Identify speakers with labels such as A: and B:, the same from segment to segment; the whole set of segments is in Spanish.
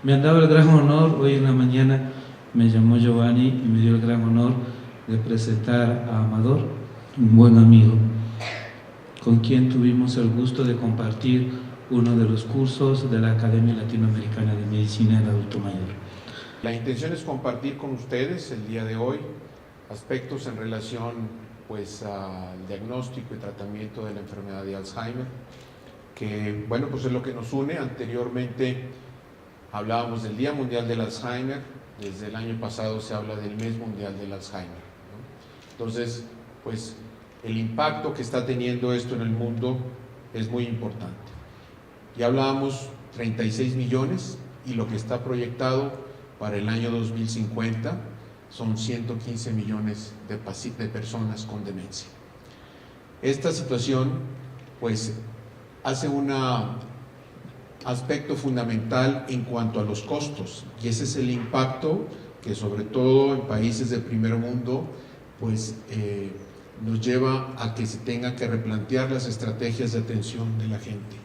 A: Me han dado el gran honor, hoy en la mañana me llamó Giovanni y me dio el gran honor de presentar a Amador, un buen amigo, con quien tuvimos el gusto de compartir uno de los cursos de la Academia Latinoamericana de Medicina del Adulto Mayor.
B: La intención es compartir con ustedes el día de hoy aspectos en relación pues al diagnóstico y tratamiento de la enfermedad de Alzheimer, que bueno, pues es lo que nos une. Anteriormente hablábamos del Día Mundial del Alzheimer, desde el año pasado se habla del Mes Mundial del Alzheimer, ¿no? Entonces, pues el impacto que está teniendo esto en el mundo es muy importante. Ya hablábamos 36 millones y lo que está proyectado para el año 2050 son 115 millones de personas con demencia. Esta situación pues hace un aspecto fundamental en cuanto a los costos, y ese es el impacto que sobre todo en países de primer mundo pues nos lleva a que se tenga que replantear las estrategias de atención de la gente.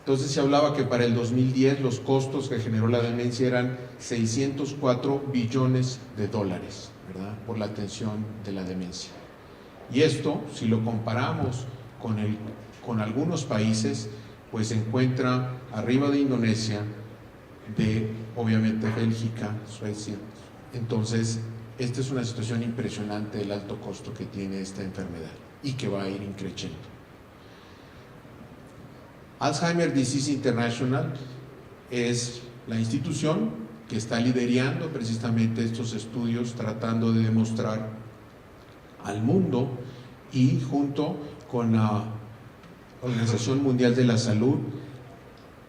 B: Entonces se hablaba que para el 2010 los costos que generó la demencia eran 604 billones de dólares, ¿verdad?, por la atención de la demencia. Y esto, si lo comparamos con algunos países, pues se encuentra arriba de Indonesia, de obviamente Bélgica, Suecia. Entonces, esta es una situación impresionante del alto costo que tiene esta enfermedad y que va a ir increciendo. Alzheimer Disease International es la institución que está liderando precisamente estos estudios, tratando de demostrar al mundo, y junto con la Organización Mundial de la Salud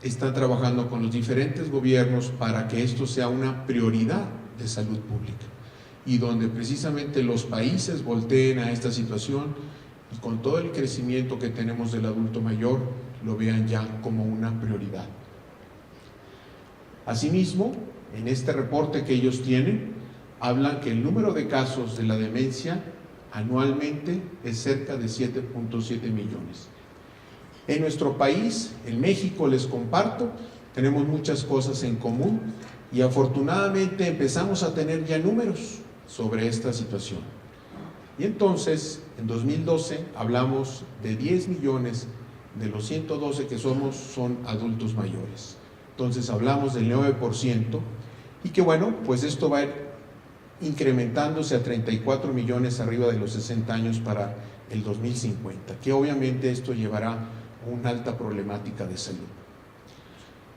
B: están trabajando con los diferentes gobiernos para que esto sea una prioridad de salud pública, y donde precisamente los países volteen a esta situación y con todo el crecimiento que tenemos del adulto mayor lo vean ya como una prioridad. Asimismo, en este reporte que ellos tienen, hablan que el número de casos de la demencia anualmente es cerca de 7.7 millones. En nuestro país, en México, les comparto, tenemos muchas cosas en común y afortunadamente empezamos a tener ya números sobre esta situación. Y entonces, en 2012 hablamos de 10 millones de los 112 que son adultos mayores. Entonces hablamos del 9%, y que bueno, pues esto va a ir incrementándose a 34 millones arriba de los 60 años para el 2050, que obviamente esto llevará a una alta problemática de salud.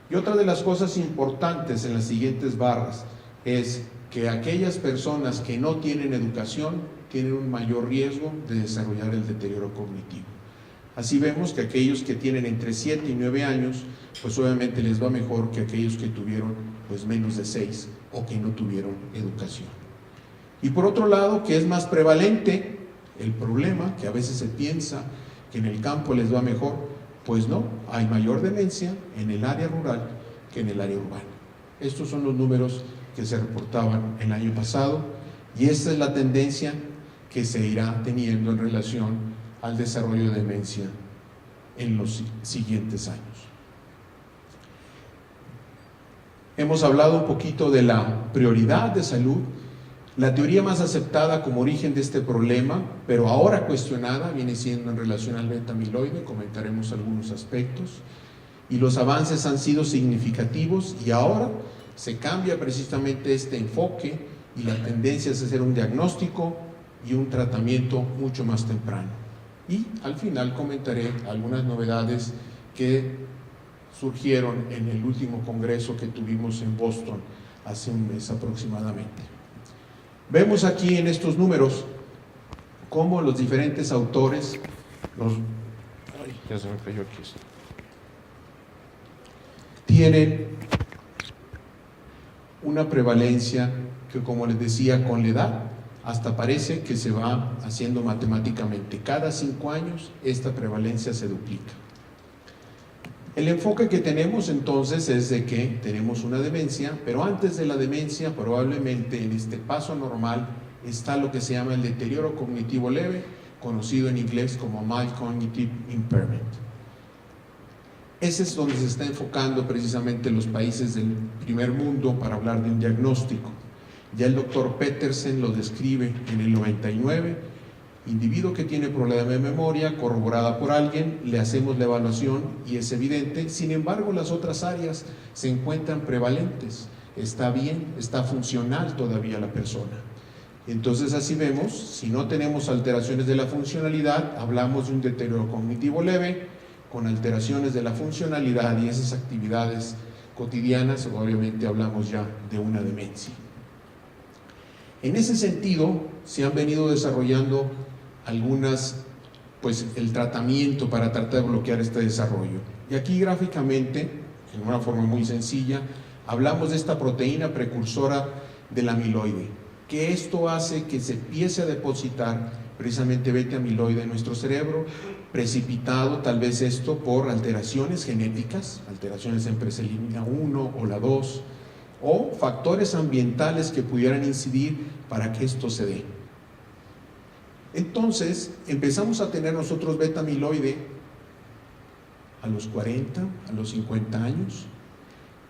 B: Y otra de las cosas importantes en las siguientes barras es que aquellas personas que no tienen educación tienen un mayor riesgo de desarrollar el deterioro cognitivo. Así vemos que aquellos que tienen entre 7 y 9 años, pues obviamente les va mejor que aquellos que tuvieron pues menos de 6 o que no tuvieron educación. Y por otro lado, que es más prevalente el problema, que a veces se piensa que en el campo les va mejor, pues no, hay mayor demencia en el área rural que en el área urbana. Estos son los números que se reportaban el año pasado, y esta es la tendencia que se irá teniendo en relación al desarrollo de demencia en los siguientes años. Hemos hablado un poquito de la prioridad de salud, la teoría más aceptada como origen de este problema, pero ahora cuestionada, viene siendo en relación al beta-amiloide. Comentaremos algunos aspectos, y los avances han sido significativos, y ahora se cambia precisamente este enfoque, y la tendencia es hacer un diagnóstico y un tratamiento mucho más temprano. Y al final comentaré algunas novedades que surgieron en el último congreso que tuvimos en Boston hace un mes aproximadamente. Vemos aquí en estos números cómo los diferentes autores tienen una prevalencia que, como les decía, con la edad hasta parece que se va haciendo matemáticamente. Cada 5 años esta prevalencia se duplica. El enfoque que tenemos entonces es de que tenemos una demencia, pero antes de la demencia, probablemente en este paso normal, está lo que se llama el deterioro cognitivo leve, conocido en inglés como mild cognitive impairment. Ese es donde se está enfocando precisamente los países del primer mundo para hablar de un diagnóstico. Ya el doctor Petersen lo describe en el 99, individuo que tiene problema de memoria, corroborada por alguien, le hacemos la evaluación y es evidente. Sin embargo, las otras áreas se encuentran prevalentes, está bien, está funcional todavía la persona. Entonces así vemos, si no tenemos alteraciones de la funcionalidad, hablamos de un deterioro cognitivo leve, con alteraciones de la funcionalidad y esas actividades cotidianas, obviamente hablamos ya de una demencia. En ese sentido, se han venido desarrollando el tratamiento para tratar de bloquear este desarrollo. Y aquí gráficamente, en una forma muy sencilla, hablamos de esta proteína precursora del amiloide, que esto hace que se empiece a depositar precisamente beta-amiloide en nuestro cerebro, precipitado tal vez esto por alteraciones genéticas, alteraciones en preselina 1 o la 2, o factores ambientales que pudieran incidir para que esto se dé. Entonces empezamos a tener nosotros beta-amiloide a los 40, a los 50 años,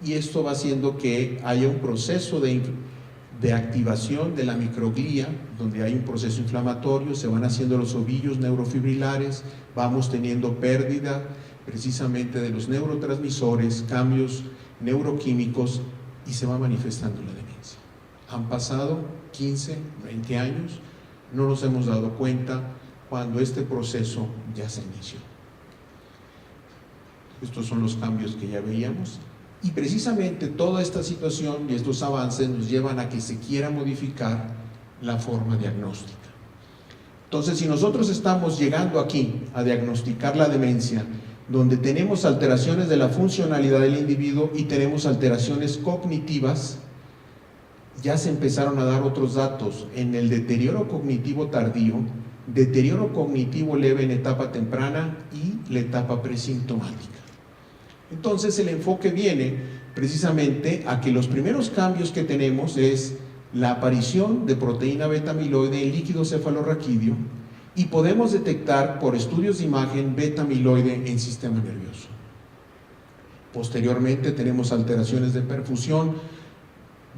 B: y esto va haciendo que haya un proceso de activación de la microglía, donde hay un proceso inflamatorio, se van haciendo los ovillos neurofibrilares, vamos teniendo pérdida precisamente de los neurotransmisores, cambios neuroquímicos, y se va manifestando la demencia. Han pasado 15, 20 años, no nos hemos dado cuenta cuando este proceso ya se inició. Estos son los cambios que ya veíamos. Y precisamente toda esta situación y estos avances nos llevan a que se quiera modificar la forma diagnóstica. Entonces, si nosotros estamos llegando aquí a diagnosticar la demencia, donde tenemos alteraciones de la funcionalidad del individuo y tenemos alteraciones cognitivas, ya se empezaron a dar otros datos en el deterioro cognitivo tardío, deterioro cognitivo leve en etapa temprana y la etapa presintomática. Entonces el enfoque viene precisamente a que los primeros cambios que tenemos es la aparición de proteína beta-amiloide en líquido cefalorraquídeo, y podemos detectar por estudios de imagen beta-amiloide en sistema nervioso. Posteriormente tenemos alteraciones de perfusión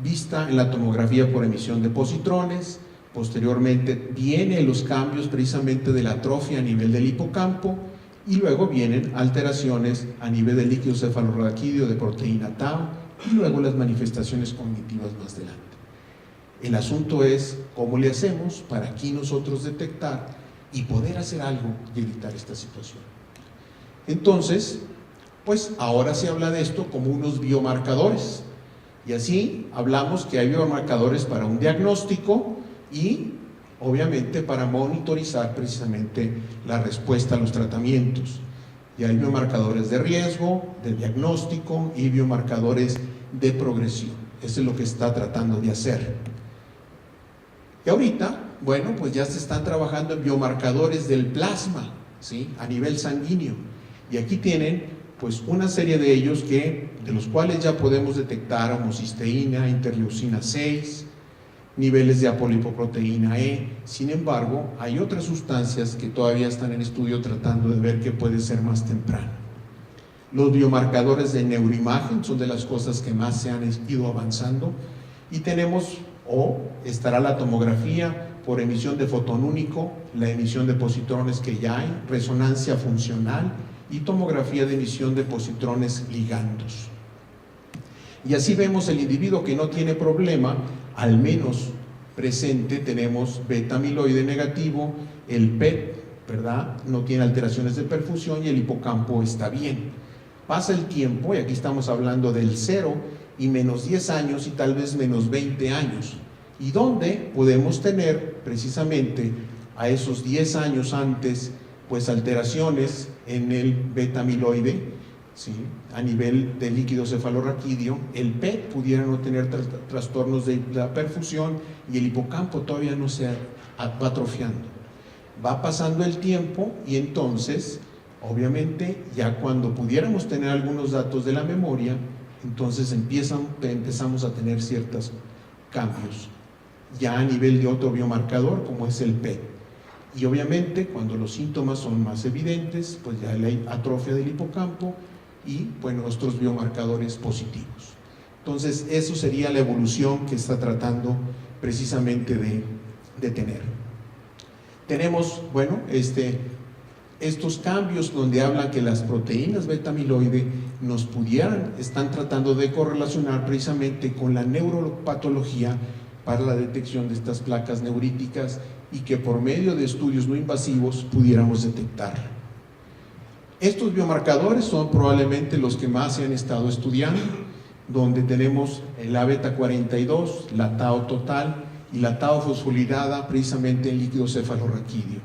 B: vista en la tomografía por emisión de positrones. Posteriormente vienen los cambios precisamente de la atrofia a nivel del hipocampo, y luego vienen alteraciones a nivel del líquido cefalorraquídeo de proteína tau, y luego las manifestaciones cognitivas más adelante. El asunto es cómo le hacemos para aquí nosotros detectar y poder hacer algo y evitar esta situación. Entonces, pues ahora se habla de esto como unos biomarcadores, y así hablamos que hay biomarcadores para un diagnóstico y obviamente para monitorizar precisamente la respuesta a los tratamientos. Y hay biomarcadores de riesgo, de diagnóstico y biomarcadores de progresión. Eso es lo que está tratando de hacer. Y ahorita, bueno, pues ya se están trabajando en biomarcadores del plasma, ¿sí?, a nivel sanguíneo. Y aquí tienen pues una serie de ellos de los cuales ya podemos detectar homocisteína, interleucina 6, niveles de apolipoproteína E. Sin embargo, hay otras sustancias que todavía están en estudio tratando de ver qué puede ser más temprano. Los biomarcadores de neuroimagen son de las cosas que más se han ido avanzando, y tenemos estará la tomografía por emisión de fotón único, la emisión de positrones que ya hay, resonancia funcional y tomografía de emisión de positrones ligandos. Y así vemos el individuo que no tiene problema, al menos presente, tenemos beta-amiloide negativo, el PET, ¿verdad?, no tiene alteraciones de perfusión y el hipocampo está bien. Pasa el tiempo y aquí estamos hablando del 0 y menos 10 años y tal vez menos 20 años, y donde podemos tener precisamente a esos 10 años antes pues alteraciones en el beta-amiloide, ¿sí?, a nivel de líquido cefalorraquídeo. El PET pudiera no tener trastornos de la perfusión y el hipocampo todavía no se va atrofiando. Va pasando el tiempo y entonces obviamente ya cuando pudiéramos tener algunos datos de la memoria, entonces empezamos a tener ciertos cambios ya a nivel de otro biomarcador como es el PET. Y obviamente cuando los síntomas son más evidentes, pues ya hay atrofia del hipocampo y pues nuestros biomarcadores positivos. Entonces, eso sería la evolución que está tratando precisamente de tener. Tenemos, bueno, estos cambios donde hablan que las proteínas beta-amiloide están tratando de correlacionar precisamente con la neuropatología para la detección de estas placas neuríticas y que por medio de estudios no invasivos pudiéramos detectarla. Estos biomarcadores son probablemente los que más se han estado estudiando, donde tenemos la beta-42, la tau total y la tau fosfolipasa precisamente en líquido cefalorraquídeo.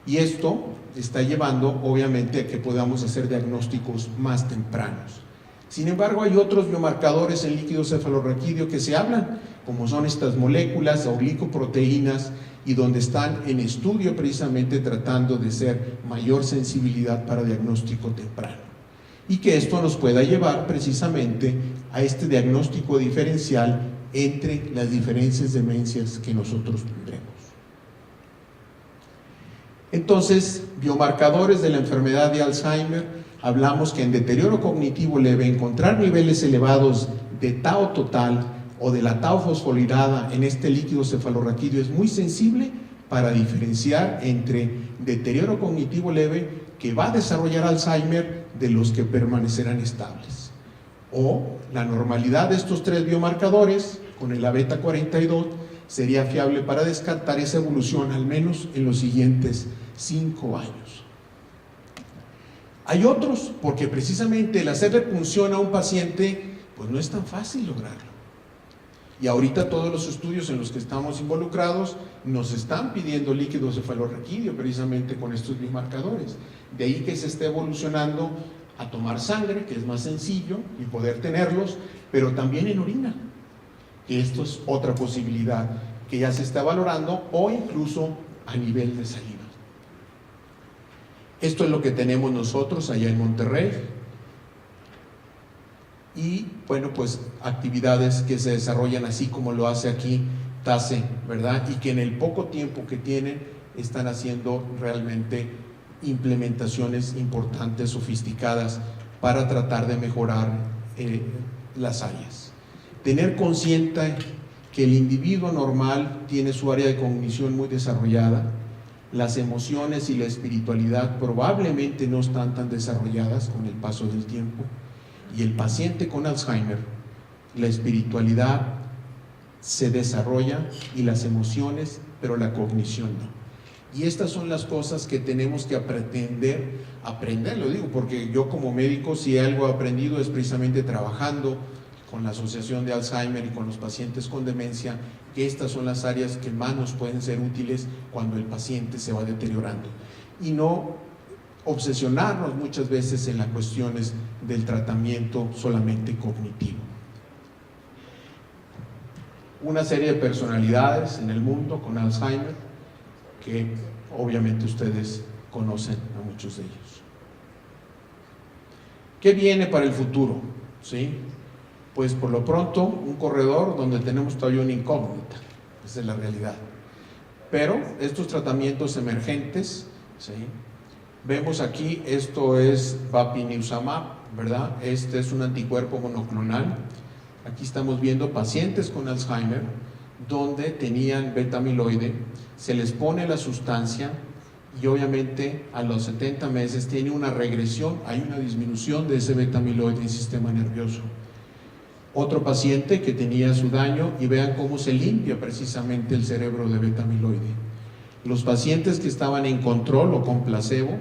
B: Y esto está llevando obviamente a que podamos hacer diagnósticos más tempranos. Sin embargo, hay otros biomarcadores en líquido cefalorraquídeo que se hablan, como son estas moléculas o glicoproteínas, y donde están en estudio precisamente tratando de ser mayor sensibilidad para diagnóstico temprano. Y que esto nos pueda llevar precisamente a este diagnóstico diferencial entre las diferentes demencias que nosotros tendremos. Entonces, biomarcadores de la enfermedad de Alzheimer, hablamos que en deterioro cognitivo leve encontrar niveles elevados de tau total o de la tau fosfolipasa en este líquido cefalorraquídeo es muy sensible para diferenciar entre deterioro cognitivo leve que va a desarrollar Alzheimer de los que permanecerán estables. O la normalidad de estos tres biomarcadores con el beta-42 sería fiable para descartar esa evolución al menos en los siguientes 5 años. Hay otros, porque precisamente el hacerle punción a un paciente pues no es tan fácil lograrlo. Y ahorita todos los estudios en los que estamos involucrados nos están pidiendo líquido cefalorraquídeo precisamente con estos biomarcadores. De ahí que se esté evolucionando a tomar sangre, que es más sencillo y poder tenerlos, pero también en orina. Que esto es otra posibilidad que ya se está valorando, o incluso a nivel de saliva. Esto es lo que tenemos nosotros allá en Monterrey. Y bueno, pues actividades que se desarrollan así como lo hace aquí TASE, ¿verdad? Y que en el poco tiempo que tienen están haciendo realmente implementaciones importantes, sofisticadas, para tratar de mejorar las áreas. Tener consciente que el individuo normal tiene su área de cognición muy desarrollada, las emociones y la espiritualidad probablemente no están tan desarrolladas con el paso del tiempo, y el paciente con Alzheimer, la espiritualidad se desarrolla y las emociones, pero la cognición no. Y estas son las cosas que tenemos que aprender, lo digo porque yo como médico si algo he aprendido es precisamente trabajando con la Asociación de Alzheimer y con los pacientes con demencia, que estas son las áreas que más nos pueden ser útiles cuando el paciente se va deteriorando. Y no obsesionarnos muchas veces en las cuestiones del tratamiento solamente cognitivo. Una serie de personalidades en el mundo con Alzheimer que obviamente ustedes conocen a muchos de ellos. ¿Qué viene para el futuro? ¿Sí? Pues por lo pronto un corredor donde tenemos todavía una incógnita, esa es la realidad. Pero estos tratamientos emergentes, ¿sí? Vemos aquí, esto es Bapineuzumab, ¿verdad? Este es un anticuerpo monoclonal. Aquí estamos viendo pacientes con Alzheimer donde tenían beta-amiloide, se les pone la sustancia y obviamente a los 70 meses tiene una regresión, hay una disminución de ese beta-amiloide en el sistema nervioso. Otro paciente que tenía su daño y vean cómo se limpia precisamente el cerebro de beta-amiloide. Los pacientes que estaban en control o con placebo,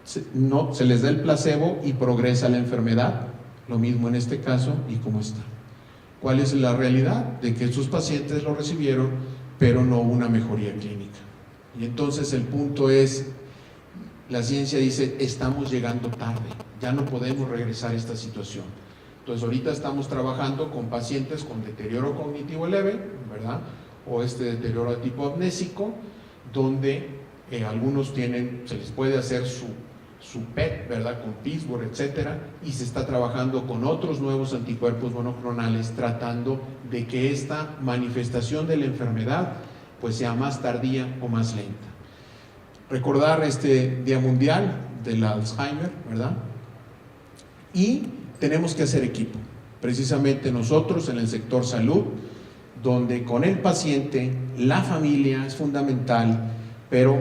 B: se les da el placebo y progresa la enfermedad, lo mismo en este caso y cómo está. ¿Cuál es la realidad? De que estos pacientes lo recibieron, pero no hubo una mejoría clínica. Y entonces el punto es, la ciencia dice, estamos llegando tarde, ya no podemos regresar a esta situación. Entonces ahorita estamos trabajando con pacientes con deterioro cognitivo leve, ¿verdad? O deterioro tipo amnésico, donde algunos tienen, se les puede hacer su PET, ¿verdad? Con Pittsburgh, etcétera, y se está trabajando con otros nuevos anticuerpos monoclonales tratando de que esta manifestación de la enfermedad pues sea más tardía o más lenta. Recordar este Día Mundial del Alzheimer, ¿verdad? y tenemos que hacer equipo. Precisamente nosotros en el sector salud, donde con el paciente, la familia es fundamental, pero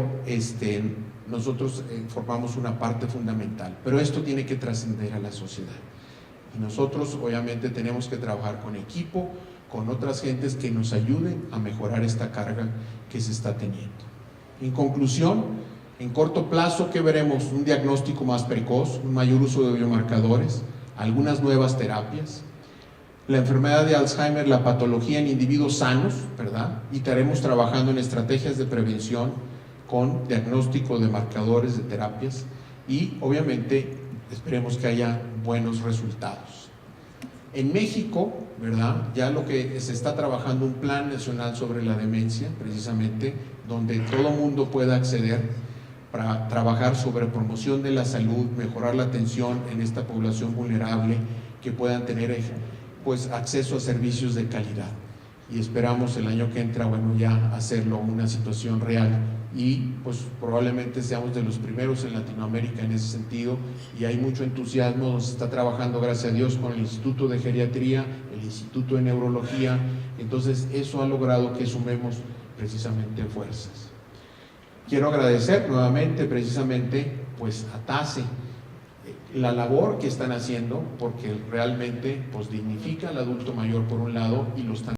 B: nosotros formamos una parte fundamental, pero esto tiene que trascender a la sociedad. Y nosotros obviamente tenemos que trabajar con equipo, con otras gentes que nos ayuden a mejorar esta carga que se está teniendo. En conclusión, en corto plazo, ¿qué veremos? Un diagnóstico más precoz, un mayor uso de biomarcadores, algunas nuevas terapias, la enfermedad de Alzheimer, la patología en individuos sanos, ¿verdad? Y estaremos trabajando en estrategias de prevención con diagnóstico de marcadores de terapias y obviamente esperemos que haya buenos resultados. En México, ¿verdad? Ya lo que se está trabajando un plan nacional sobre la demencia, precisamente, donde todo mundo pueda acceder para trabajar sobre promoción de la salud, mejorar la atención en esta población vulnerable, que puedan tener pues acceso a servicios de calidad. Y esperamos el año que entra, bueno, ya hacerlo una situación real y pues probablemente seamos de los primeros en Latinoamérica en ese sentido, y hay mucho entusiasmo, se está trabajando gracias a Dios con el Instituto de Geriatría, el Instituto de Neurología, entonces eso ha logrado que sumemos precisamente fuerzas. Quiero agradecer nuevamente precisamente pues a TASE la labor que están haciendo, porque realmente pues dignifica al adulto mayor por un lado y lo están